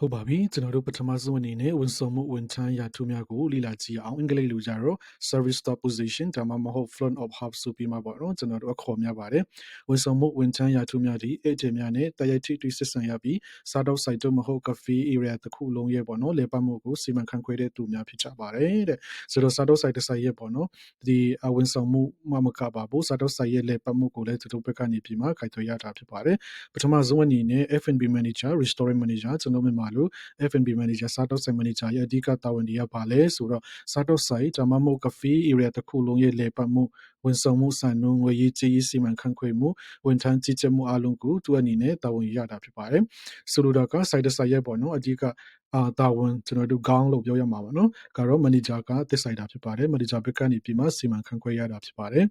ဟုတ်ပါပြီကျွန်တော်တို့ပထမဆုံးအနေနဲ့ဝန်ဆောင်မှုဝန်ထမ်းရာထူးများကိုလေ့လာကြည့်အောင်အင်္ဂလိပ်လိုကြတော့ service top position ဒါမှမဟုတ် front of house ဆိုပြီးမှပေါ့နော်ကျွန်တော်တို့အခေါ်များပါတယ်ဝန်ဆောင်မှုဝန်ထမ်းရာထူးများဒီအေဂျင်များနဲ့တရိုက်ထိတွေ့ဆက်ဆံရပြီးစားတော့ဆိုင်တော့မဟုတ် cafe area တစ်ခုလုံးရဲ့ပေါ့နော်လေပတ်မှုကိုစီမံခန့်ခွဲတဲ့သူများဖြစ်ကြပါတယ်တဲ့ဆိုတော့စားတော့ဆိုင်တစ်ဆိုင်ရဲ့ပေါ့နော်ဒီဝန်ဆောင်မှုမကပါဘူးစားတော့ဆိုင်ရဲ့လေပတ်မှုကိုလည်းသူတို့ဘက်ကနေပြီးမှခိုင်သွေးရတာဖြစ်ပါတယ်ပထမဆုံးအနေနဲ့ F&B manager restaurant manager ကျွန်တော်မြန်မာလို့ F&B manager စားတော့ဆိုင် manager ရဲ့အဓိကတာဝန်တွေကပါလဲဆိုတော့စားတော့ဆိုင်ဒါမှမဟုတ် cafe area တစ်ခုလုံးရဲ့လေပတ်မှုဝန်ဆောင်မှုစံနှုန်းငွေရေးကြေးရေးစီမံခန့်ခွဲမှုဝန်ထမ်းကြီးကြပ်မှုအလုံးကိုသူအနေနဲ့တာဝန်ယူရတာဖြစ်ပါတယ်ဆိုလိုတာက site တစ် site ရဲ့ပေါ့နော်အဓိကတာဝန်ကျွန်တော်တို့ခေါင်းလို့ပြောရမှာပါနော်ကတော့ manager ကတစ်ဆိုင်တာဖြစ်ပါတယ် manager ဘက်ကနေပြီးမှစီမံခန့်ခွဲရတာဖြစ်ပါတယ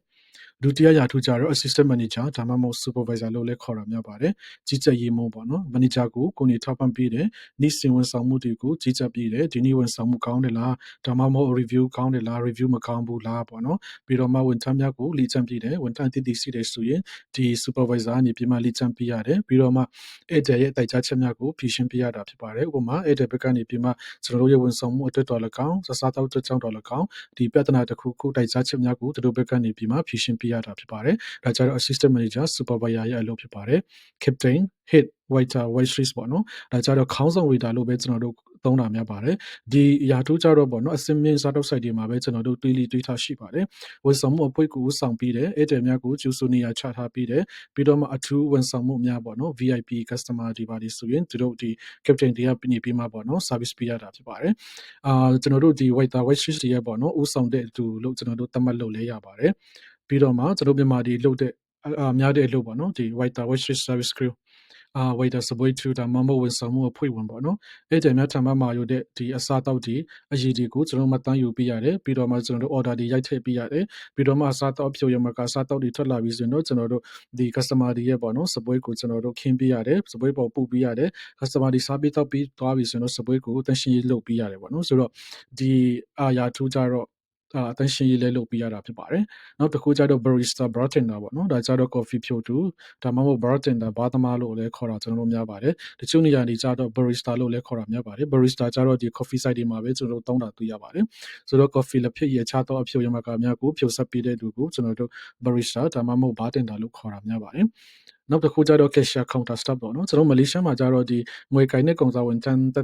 ်ဒုတိယရာထူးကြတော့ assistant manager ဒါမှမဟုတ် supervisor လို့လည်းခေါ်တာများပါတယ်ကြီးကြပ်ရေးမှူးပေါ့နော် manager ကိုကိုယ်နေထောက်ပံ့ပေးတယ်နေ့စဉ်ဝန်ဆောင်မှုတွေကိုကြီးကြပ်ပေးတယ်ဒီနေ့ဝန်ဆောင်မှုကောင်းတယ်လားဒါမှမဟုတ် review ကောင်းတယ်လား review မကောင်းဘူးလားပေါ့နော်ပြီးတော့မှဝန်ထမ်းများကိုလေ့ကျင့်ပေးတယ်ဝန်ထမ်းတည်တည်ရှိတယ်ဆိုရင်ဒီ supervisor အနေပြီးမှလေ့ကျင့်ပေးရတယ်ပြီးတော့မှအဲ့တဲ့ရဲ့တိုက်ကြားချက်များကိုဖြည့်ရှင်းပေးရတာဖြစ်ပါတယ်ဥပမာအဲ့တဲ့ဘက်ကနေပြီးမှကျွန်တော်တို့ရဲ့ဝန်ဆောင်မှုအတွက်တော်လည်းကောင်းစားတောက်အတွက်ကြောင့်တော်လည်းကောင်းဒီပြဿနာတစ်ခုခုတိုက်ကြားချက်များကိုသူတို့ဘက်ကနေပြီးမှဖြည့်ရှင်းပေးရတာဖြစ်ပါတယ်ဒါကြတော့ assistant manager supervisor ရဲ့အလုပ်ဖြစ်ပါတယ် captain head waiter waitress ပေါ့နော်ဒါကြတော့ခေါင်းဆောင် waiter လို့ပဲကျွန်တော်တို့သုံးတာများပါတယ်ဒီရာထူးကြတော့ပေါ့နော်အစင်းမြင့်စားတော့ site တွေမှာပဲကျွန်တော်တို့တွေးထားရှိပါတယ်ဝန်ဆောင်မှုအပွင့်ကိုဆောင်ပြီးတယ်အဲ့တဲ့များကိုကျူဆိုနေရချထားပြီးတယ်ပြီးတော့မှအထူးဝန်ဆောင်မှုများပေါ့နော် VIP customer ဒီပါဒီဆိုရင်သူတို့ဒီ captain တွေကနေပြီးမှပေါ့နော် service ပေးရတာဖြစ်ပါတယ်ကျွန်တော်တို့ဒီ waiter waitress တွေရဲ့ပေါ့နော်ဦးဆောင်တဲ့သူလို့ကျွန်တော်တို့သတ်မှတ်လို့လဲရပါတယ်ပြီးတော့မှကျွန်တော်မြန်မာဒီလုပ်တဲ့များတဲ့အလုပ်ပေါ့နော်ဒီ waiter waitress service crew waiter စပွဲထူတာမမဝန်ဆောင်မှုအဖွဲ့ဝင်ပေါ့နော်အဲ့တဲ့များထံမှမှာရတဲ့ဒီအစားတောက်ဒီအရည်တွေကိုကျွန်တော်မှတန်းယူပေးရတယ်ပြီးတော့မှကျွန်တော်တို့ order တွေရိုက်ထည့်ပေးရတယ်ပြီးတော့မှအစားတောက်ဖြိုရမှာကအစားတောက်တွေထွက်လာပြီးဆိုရင်တော့ကျွန်တော်တို့ဒီ customer တွေရဲ့ပေါ့နော်စပွဲကိုကျွန်တော်တို့ခင်းပေးရတယ်စပွဲပေါ်ပို့ပေးရတယ် customer တွေစားပြီးတောက်ပြီးသွားပြီဆိုရင်တော့စပွဲကိုတန်ရှင်းရေးလုပ်ပေးရတယ်ပေါ့နော်ဆိုတော့ဒီရာထူးကြတော့အတန်းရှင်းရေးလဲလုပ်ပေးရတာဖြစ်ပါတယ်နောက်တစ်ခုကျတော့ barista bartender ပေါ့နော်ဒါကျတော့ coffee ဖြိုတူဒါမှမဟုတ် bartender ဘာသမားလို့လည်းခေါ်တာကျွန်တော်တို့များပါတယ်တချို့နေရာတွေကျတော့ barista လို့လည်းခေါ်တာများပါတယ် barista ကျတော့ဒီ coffee site တွေမှာပဲကျွန်တော်တို့တောင်းတာတွေ့ရပါတယ်ဆိုတော့ coffee လက်ဖြစ်ရချတော့အဖြိုရမှာကများကိုဖြိုဆက်ပေးတဲ့လူကိုကျွန်တော်တို့ barista ဒါမှမဟုတ် bartender လို့ခေါ်တာများပါတယ်နောက်တစ်ခုကျတော့ cashier counter staff ပေါ့နော်ကျွန်တော်မလေးရှားမှာကျတော့ဒီငွေကိုင်နဲ့ကုန်စာဝန်ထမ်းတက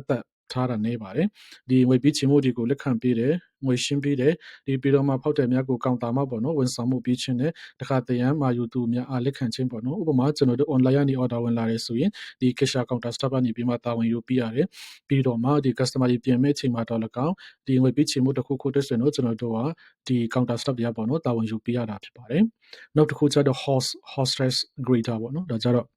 ်ထားတာနေပါတယ်ဒီငွေပြီးချေမှုတွေကိုလက်ခံပေးတယ်ငွေရှင်းပေးတယ်ဒီပြီးတော့မှဖောက်တယ်များကိုကောင်တာမှာပေါ့နော်ဝန်ဆောင်မှုပြီးချင်းနဲ့တခါတရံမာယူသူများအားလက်ခံချင်းပေါ့နော်ဥပမာကျွန်တော်တို့ online ကနေ order ဝင်လာတယ်ဆိုရင်ဒီ cashier counter staff ကနေပြီးမှတာဝန်ယူပေးရတယ်ပြီးတော့မှဒီ customer တွေပြင်မဲ့ချိန်မှာတော့လည်းကောင်းဒီငွေပြီးချေမှုတစ်ခုခုတက်ဆိုရင်တော့ကျွန်တော်တို့ကဒီ counter staff တွေကပေါ့နော်တာဝန်ယူပေးရတာဖြစ်ပါတယ်နောက်တစ်ခုကျတော့ hostess grader ပေါ့နော်ဒါကြတော့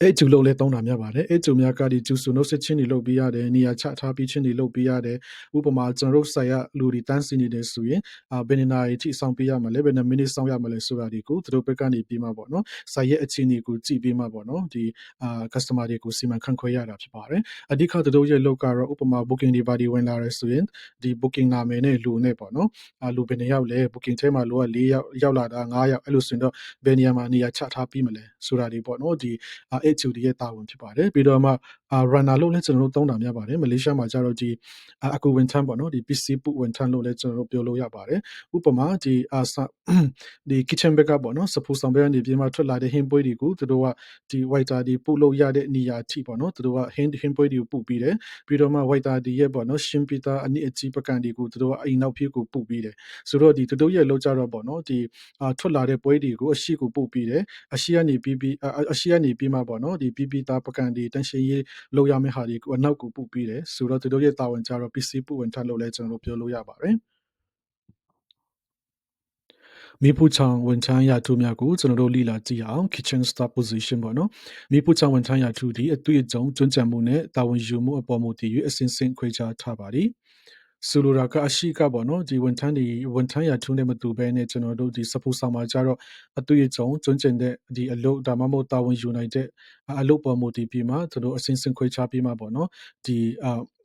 အဲ့ကျူလုံးလဲတောင်းတာများပါတယ်အဲ့ကျူများကဒီကျူစုနှုတ်ဆက်ချင်းတွေလုပ်ပေးရတယ်နေရာချထားပြီးချင်းတွေလုပ်ပေးရတယ်ဥပမာကျွန်တော်တို့ဆိုင်ရလူတွေတန်းစီနေတယ်ဆိုရင်ဘယ်နာရီထိဆောင်ပေးရမလဲဘယ်နှမိနစ်ဆောင်ရမလဲဆိုတာဒီကိုသူတို့ဘက်ကနေပြီးမှပေါ့နော်ဆိုင်ရဲ့အခြေအနေကိုကြည့်ပြီးမှပေါ့နော်ဒီcustomer တွေကိုစီမံခန့်ခွဲရတာဖြစ်ပါတယ်အဓိကသူတို့ရဲ့လောက်ကတော့ဥပမာ booking တွေပါဒီဝင်လာရဲဆိုရင်ဒီ booking နာမည်နဲ့လူနဲ့ပေါ့နော်လူဘယ်နှယောက်လဲ booking ထဲမှာလူက4ယောက်ရောက်လာတာ5ယောက်အဲ့လိုဆိုရင်တော့ဘယ်နေရာမှာနေရာချထားပြီးမလဲဆိုတာဒီပေါ့နော်ဒီHUD ရဲ့တာဝန်ဖြစ်ပါတယ်ပြီးတော့မှrunner လို့လည်းကျွန်တော်တို့သုံးတာများပါတယ်မလေးရှားမှာကျတော့ဒီအကူဝန်ထမ်းပေါ့နော်ဒီ PC ပုဝန်ထမ်းလို့လည်းကျွန်တော်တို့ပြောလို့ရပါတယ်ဥပမာဒီဒီ kitchen backup ပေါ့နော်စပူဆောင်ဘက်ကနေပြင်မှာထွက်လာတဲ့ဟင်းပွဲတွေကိုသူတို့ကဒီ waiter ဒီပုလို့ရတဲ့နေရာအထိပေါ့နော်သူတို့ကဟင်းပွဲတွေကိုပုပြီးတယ်ပြီးတော့မှ waiter ဒီရဲ့ပေါ့နော်ရှင်းပီတာအနည်းအကြီးပကံတွေကိုသူတို့ကအိမ်နောက်ဖြစ်ကိုပုပြီးတယ်ဆိုတော့ဒီသူတို့ရဲ့လောက်ကြတော့ပေါ့နော်ဒီထွက်လာတဲ့ပွဲတွေကိုအရှိကိုပုပြီးတယ်အရှိကနေပြီးမှပေါ့နော်ဒီပြီးသားပကံဒီတန်ရှင်းရေးလောက်ရမယ့်ဟာတွေကိုအနောက်ကိုပုပြီးတယ်ဆိုတော့သူတို့ရဲ့တာဝန်ကြတော့ PC ပုဝန်ထမ်းလို့လည်းကျွန်တော်တို့ပြောလို့ရပါတယ်မိဖူချောင်ဝန်ထမ်းရာထူးများကိုကျွန်တော်တို့လေ့လာကြည့်အောင် kitchen staff position ပေါ့နော်မိဖူချောင်ဝန်ထမ်းရာထူးဒီအတွေ့အကြုံကျွမ်းကျင်မှုနဲ့တာဝန်ယူမှုအပေါ်မူတည်၍အစဉ်စဉ်ခွဲခြားထားပါသည်ဆိုလိုတာကအရှိကပေါ့နော်ဒီဝန်ထမ်းရာထူးနဲ့မတူဘဲနဲ့ကျွန်တော်တို့ဒီ support ဆောင်မှာကြတော့အတွေ့အကြုံကျွမ်းကျင်တဲ့ဒီအလုပ်ဒါမှမဟုတ်တာဝန်ယူနိုင်တဲ့အလုပ်ပေါ်မူတည်ပြီးမှသူတို့အစဉ်စဉ်ခွဲခြားပြီးမှပေါ့နော်ဒီ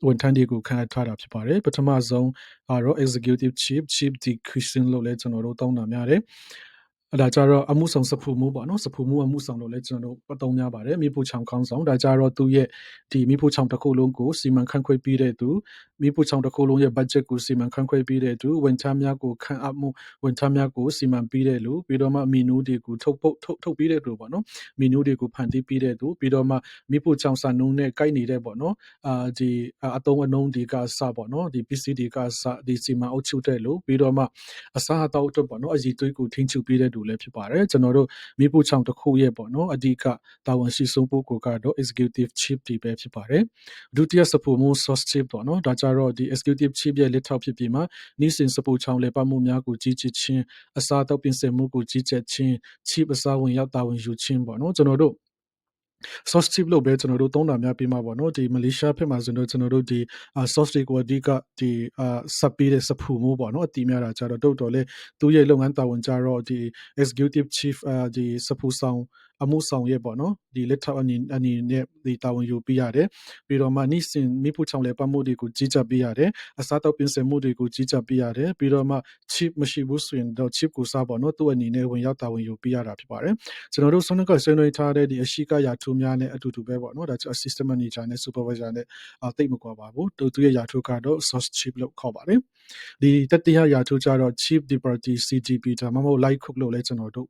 ဝန်ထမ်းတွေကိုခန့်အပ်ထားတာဖြစ်ပါတယ်ပထမဆုံးတော့ executive chief decreasing လို့လည်းကျွန်တော်တို့တောင်းတာများတယ် ဒါကြတော့အမှုဆောင်စဖူမှုပေါ့နော်စဖူမှုအမှုဆောင်လို့လည်းကျွန်တော်တို့အသုံးများပါတယ်မိဖို့ချောင်ခေါင်းဆောင်ဒါကြတော့သူ့ရဲ့ဒီမိဖို့ချောင်တစ်ခုလုံးကိုစီမံခန့်ခွဲပြီးတဲ့သူမိဖို့ချောင်တစ်ခုလုံးရဲ့ budget ကိုစီမံခန့်ခွဲပြီးတဲ့သူဝန်ထမ်းများကိုခန့်အပ်မှုဝန်ထမ်းများကိုစီမံပြီးတဲ့လူပြီးတော့မှမီနူးတွေကိုထုတ်ပြီးတဲ့သူပေါ့နော်မီနူးတွေကိုဖန်တီးပြီးတဲ့သူပြီးတော့မှမိဖို့ချောင်စာနုံးနဲ့ကိုက်နေတဲ့ပေါ့နော်ဒီအတုံးအနှုံးဒီကစပေါ့နော်ဒီ PC ဒီကစဒီစီမံအုပ်ချုပ်တဲ့လူပြီးတော့မှအစားအသောက်အတွက်ပေါ့နော်အည်သွေးကိုထိန်းချုပ်ပြီးတဲ့လူလည်းဖြစ်ပါတယ်ကျွန်တော်တို့မိဖို့ချောင်တစ်ခုရဲ့ပေါ့နော်အဓိကတာဝန်ရှိဆုံးပုဂ္ဂိုလ်ကတော့ executive chief ဒီပဲဖြစ်ပါတယ်ဒုတိယစပူမှု source chief ပေါ့နော်ဒါကြတော့ဒီ executive chief ရဲ့လက်ထောက်ဖြစ်ပြီးမှနှီးစင်စပူချောင်လေပတ်မှုများကိုကြီးကြပ်ခြင်းအစားအသောက်ပြင်ဆင်မှုကိုကြီးကြပ်ခြင်း chief အစားဝင်ရောက်တာဝန်ယူခြင်းပေါ့နော်ကျွန်တော်တို့source tip လို့ပဲကျွန်တော်တို့သုံးတာများပြီးမှပေါ့နော်ဒီမလေးရှားဘက်မှာဆိုတော့ကျွန်တော်တို့ဒီsource တွေကိုအဓိကဒီsub ပေးတဲ့စဖူမှုပေါ့နော်အတီးများတာကြတော့တော်လဲသူ့ရဲ့လုပ်ငန်းတာဝန်ကြတော့ဒီ executive chief ဒီစဖူဆောင်အမှုဆောင်ရဲ့ပေါ့နော်ဒီလက်ထောက်အနေနဲ့ဒီတာဝန်ယူပေးရတယ်ပြီးတော့မှနိစင်မိဖို့ချောင်းလဲပတ်မှုတွေကိုကြီးကြပ်ပေးရတယ်အစားတောက်ပြင်ဆင်မှုတွေကိုကြီးကြပ်ပေးရတယ်ပြီးတော့မှ chief မရှိဘူးဆိုရင်တော့ chief ကိုစားပေါ့နော်သူ့အနေနဲ့ဝင်ရောက်တာဝန်ယူပေးရတာဖြစ်ပါတယ်ကျွန်တော်တို့ဆွမ်းကဆွေးနွေးထားတဲ့ဒီအရှိကရာထူးများနဲ့အတူတူပဲပေါ့နော်ဒါကြောင့် assistant manager နဲ့ supervisor နဲ့တိတ်မကွာပါဘူးသူရဲ့ရာထူးကတော့ source chief လို့ခေါ်ပါတယ်ဒီတတိယရာထူးကြတော့ chief deputy CGP ဒါမှမဟုတ် light cook လို့လည်းကျွန်တော်တို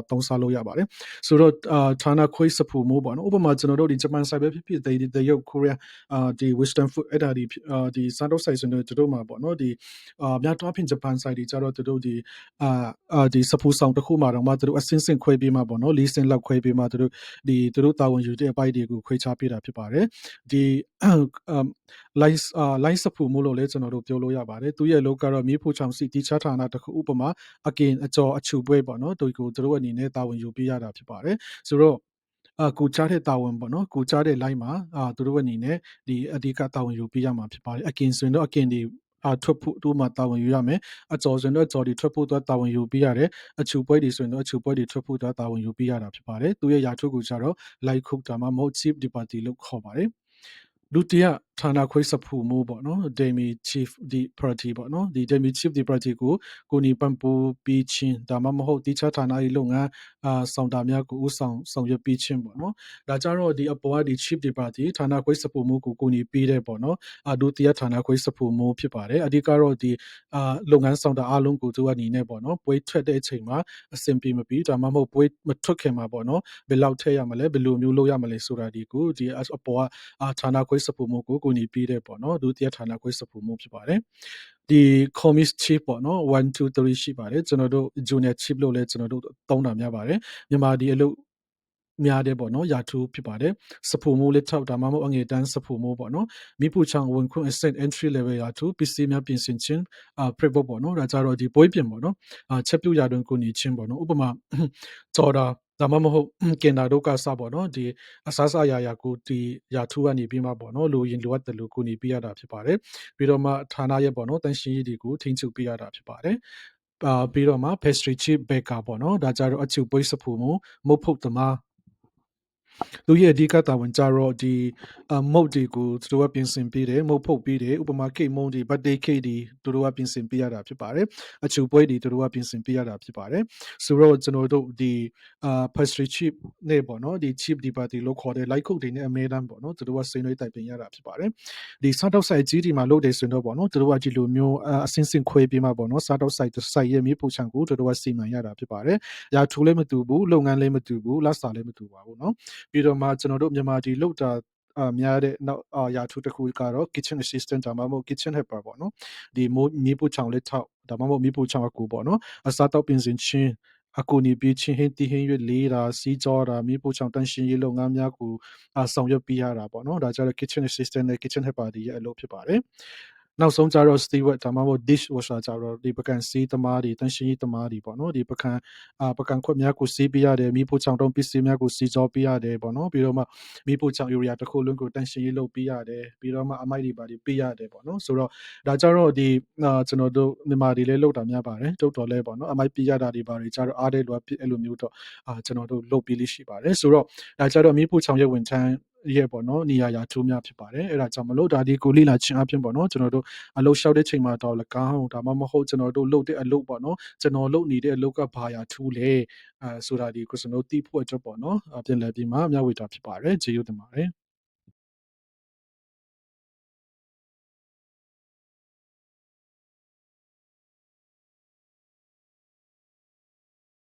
့သုံးစားလို့ရပါတယ်ဆိုတော့ဌာနခွဲစဖူမှုပေါ့နော်ဥပမာကျွန်တော်တို့ဒီဂျပန်ဆိုင်ပဲဖြစ်ဖြစ်တရုတ်ကိုရီးယားဒီ western food အဲ့ဒါဒီစားတော့ဆိုင်ဆိုတော့တို့မှာပေါ့နော်ဒီများတော့အဖြစ်ဂျပန်ဆိုင်တွေကြတော့တို့ဒီစဖူဆောင်တစ်ခုမှာတော့မှတို့အစင်းစင်ခွဲပြီးမှပေါ့နော်၄စင်လောက်ခွဲပြီးမှတို့တာဝန်ယူတဲ့အပိုင်းတွေကိုခွဲခြားပေးတာဖြစ်ပါတယ်ဒီ line စဖူမှုလို့လည်းကျွန်တော်တို့ပြောလို့ရပါတယ်သူရဲ့လောကတော့မြေဖို့ချောင်စီတီချာဌာနတစ်ခုဥပမာအကင်အကျော်အချူပွဲပေါ့နော်တို့အနေနဲ့တာဝန်ယူပေးရတာဖြစ်ပါတယ်ဆိုတော့ကိုချတဲ့တာဝန်ပေါ့နော်ကိုချတဲ့ line မှာသူတို့အနေနဲ့ဒီအဓိကတာဝန်ယူပေးရမှာဖြစ်ပါတယ်အကင်ဆိုရင်တော့အကင်ဒီထွက်ဖို့တို့မှာတာဝန်ယူရမယ်အကျော်ဆိုရင်တော့အကျော်ဒီထွက်ဖို့တော့တာဝန်ယူပေးရတယ်အချူပွဲတွေဆိုရင်တော့အချူပွဲတွေထွက်ဖို့တော့တာဝန်ယူပေးရတာဖြစ်ပါတယ်သူရဲ့ယာထုတ်ကိုကြတော့ light cook ဒါမှမဟုတ် chief deputy လို့ခေါ်ပါတယ်ဒုတိယဌာနခွဲစဖူမှုပေါ့နော် Demi Chief ဒီ Party ပေါ့နော်ဒီ Demi Chief ဒီ Party ကိုနီပန်ပူပြီးချင်းဒါမှမဟုတ်တိချဌာနရေးလုပ်ငန်းဆောင်တာများကိုဥဆောင်ရွက်ပြီးချင်းပေါ့နော်ဒါကြတော့ဒီအပေါ်ကဒီ Chief ဒီ Party ဌာနခွဲစဖူမှုကိုနီပြီးတဲ့ပေါ့နော်ဒုတိယဌာနခွဲစဖူမှုဖြစ်ပါတယ်အဓိကတော့ဒီလုပ်ငန်းဆောင်တာအားလုံးကိုသူအနေနဲ့ပေါ့နော်ပွဲထွက်တဲ့အချိန်မှာအဆင်ပြေမပြီးဒါမှမဟုတ်ပွဲမထွက်ခင်မှာပေါ့နော်ဘယ်လောက်ထည့်ရမလဲဘယ်လိုမျိုးလုပ်ရမလဲဆိုတာဒီကိုဒီအပေါ်ကဌာနခွဲစဖူမှုကိုနီပြီးတဲ့ပေါ့နော်ဒုတိယဌာနခွဲစဖူမှုဖြစ်ပါတယ်ဒီ commis chief ပေါ့နော်1 2 3ရှိပါတယ်ကျွန်တော်တို့ junior chief လို့လည်းကျွန်တော်တို့သုံးတာများပါတယ်မြန်မာဒီအလုပ်များတယ်ပေါ့နော်ယာထူးဖြစ်ပါတယ်စဖူမှုလက်ထောက်ဒါမှမဟုတ်အငယ်တန်းစဖူမှုပေါ့နော်မိပူချောင်ဝင်ခွင့် asset entry level ယာထူး PC များပြင်ဆင်ခြင်းprep ပေါ့နော်ဒါကြတော့ဒီပွဲပြင်ပေါ့နော်ချက်ပြုတ်ရာတွင်ကိုနေချင်းပေါ့နော်ဥပမာကြော်တာဒါမှမဟုတ်ကင်တာတို့ကစပေါ့နော်ဒီအစားအရာကိုဒီယာထူးကနေပြီးမှပေါ့နော်လိုရင်လိုအပ်တယ်လို့ကိုနေပြရတာဖြစ်ပါတယ်ပြီးတော့မှဌာနရဲ့ပေါ့နော်တန်ရှင်းရေးတွေကိုထိန်းချုပ်ပြရတာဖြစ်ပါတယ်ပြီးတော့မှ pastry chip baker ပေါ့နော်ဒါကြတော့အချူပွဲစဖူမှုမုတ်ဖုတ်သမားသူရဲ့အဓိကတာဝန်ကြတော့ဒီမုတ်တွေကိုသူတို့ကပြင်ဆင်ပေးတယ်မုတ်ဖုတ်ပေးတယ်ဥပမာကိတ်မုံဒီ birthday cake ဒီသူတို့ကပြင်ဆင်ပေးရတာဖြစ်ပါတယ်အချူပွဲဒီသူတို့ကပြင်ဆင်ပေးရတာဖြစ်ပါတယ်ဆိုတော့ကျွန်တော်တို့ဒီpastry chip နဲ့ပေါ့နော်ဒီ chip ဒီ party လို့ခေါ်တဲ့ light cook တွေနဲ့အမဲတမ်းပေါ့နော်သူတို့ကစိန်ရွေးတိုင်ပင်ရတာဖြစ်ပါတယ်ဒီစားတောက်ဆိုင်ကြီးဒီမှာလုပ်တယ်ဆိုတော့ပေါ့နော်သူတို့ကဒီလိုမျိုးအစင်းစင်ခွဲပြီးမှပေါ့နော်စားတောက်ဆိုင်ရဲ့မြေပုံချံကိုသူတို့ကစီမံရတာဖြစ်ပါတယ်ရာထူးလည်းမတူဘူးလုပ်ငန်းလည်းမတူဘူးလက်စာလည်းမတူပါဘူးเนาะပြီးတော့မှကျွန်တော်တို့မြန်မာဒီလောက်တာများတဲ့နောက်ရာထူးတစ်ခုကတော့ kitchen assistant ဒါမှမဟုတ် kitchen helper ပေါ့နော်ဒီမြေပူချောင်လက်ထောက်ဒါမှမဟုတ်မြေပူချောင်အကူပေါ့နော်အစားတောက်ပြင်ဆင်ခြင်းအကူနေပြီးချင်းဟင်းတီဟင်းရွက်လေးတာစီးကြောတာမြေပူချောင်တန်ရှင်းရေးလုပ်ငန်းများကိုဆောင်ရွက်ပေးရတာပေါ့နော်ဒါကြတော့ kitchen assistant နဲ့ kitchen helper တွေရဲ့အလုပ်ဖြစ်ပါတယ်နောက်ဆုံးကြတော့ steward ဒါမှမဟုတ် dish washer ကြတော့ဒီပကံစီးသမားတွေတန်ရှင်းရေးသမားတွေပေါ့နော်ဒီပကံခွက်များကိုစီးပေးရတယ်မိဖို့ချောင်တုံးပစ္စည်းများကိုစီးကြောပေးရတယ်ပေါ့နော်ပြီးတော့မှမိဖို့ချောင် area တစ်ခုလုံးကိုတန်ရှင်းရေးလုပ်ပေးရတယ်ပြီးတော့မှအမိုက်တွေပါပေးရတယ်ပေါ့နော်ဆိုတော့ဒါကြတော့ဒီကျွန်တော်တို့မြန်မာတွေလည်းလုပ်တာများပါတယ်တုတ်တော်လဲပေါ့နော်အမိုက်ပေးရတာတွေပါတွေကြတော့အားတဲ့လိုအပ်အဲ့လိုမျိုးတော့ကျွန်တော်တို့လုပ်ပေးလိရှိပါတယ်ဆိုတော့ဒါကြတော့မိဖို့ချောင်ရဲ့ဝန်ထမ်း ရဲ့ပေါ့နော်နေရာရာထူးများဖြစ်ပါတယ်အဲ့ဒါကြောင့်မလို့ဒါဒီကိုလေ့လာခြင်းအပြင်ပေါ့နော်ကျွန်တော်တို့အလုပ်လျှောက်တဲ့ချိန်မှာတော့၎င်းဒါမှမဟုတ်ကျွန်တော်တို့လုပ်တဲ့အလုပ်ပေါ့နော်ကျွန်တော်လုပ်နေတဲ့အလုပ်ကဘာရာထူးလဲဆိုတာဒီကိုကျွန်တော်တို့သိဖို့အတွက်ပေါ့နော်ပြန်လည်ပြီးမှမျှဝေတာဖြစ်ပါတယ်ကျေးဇူးတင်ပါတယ်